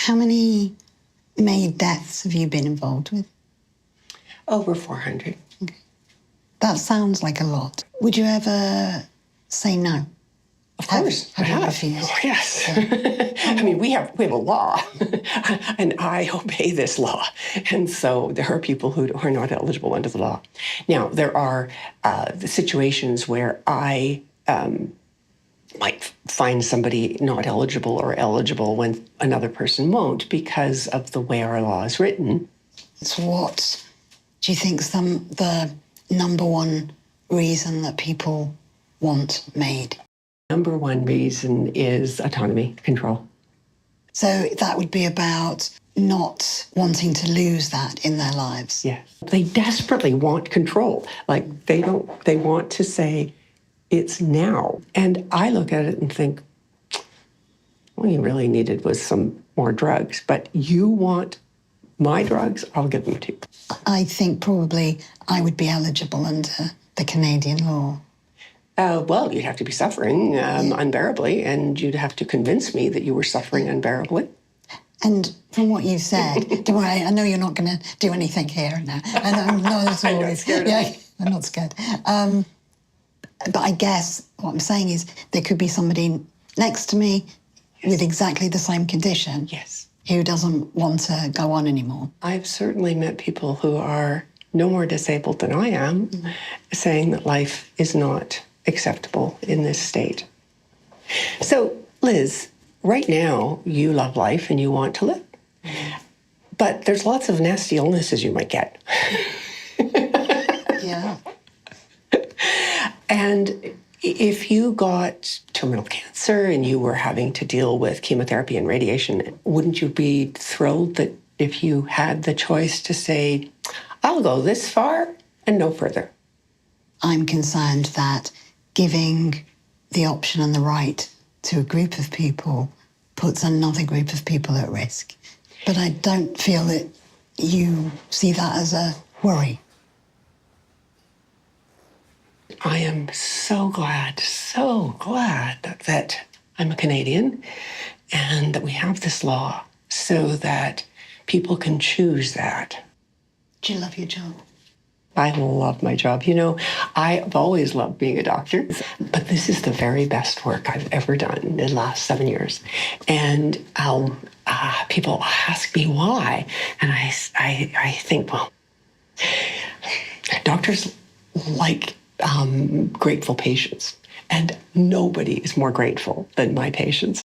How many maid deaths have you been involved with? Over 400. Okay. That sounds like a lot. Would you ever say no? Of course, have you I have. refused? Oh, yes. Yeah. I mean, we have a law, and I obey this law. And so there are people who are not eligible under the law. Now, there are the situations where I might find somebody not eligible or eligible when another person won't because of the way our law is written. So what do you think is the number one reason that people want maid? Number one reason is autonomy, control. So that would be about not wanting to lose that in their lives. Yes. They desperately want control. Like they want to say, it's now. And I look at it and think, all you really needed was some more drugs. But you want my drugs, I'll give them to you. I think probably I would be eligible under the Canadian law. Well, you'd have to be suffering unbearably, and you'd have to convince me that you were suffering unbearably. And from what you said, don't worry, I know you're not going to do anything here now. And I'm not at all. I'm not scared. Yeah, I'm not scared. But I guess what I'm saying is there could be somebody next to me with exactly the same condition. Yes. Who doesn't want to go on anymore. I've certainly met people who are no more disabled than I am, saying that life is not acceptable in this state. So, Liz, right now you love life and you want to live. But there's lots of nasty illnesses you might get. Yeah. And if you got terminal cancer and you were having to deal with chemotherapy and radiation, wouldn't you be thrilled that if you had the choice to say, I'll go this far and no further? I'm concerned that giving the option and the right to a group of people puts another group of people at risk. But I don't feel that you see that as a worry. I am so glad that I'm a Canadian and that we have this law so that people can choose that. Do you love your job? I love my job. You know, I've always loved being a doctor, but this is the very best work I've ever done in the last 7 years. And people ask me why. And I think, well, doctors like grateful patients. And nobody is more grateful than my patients.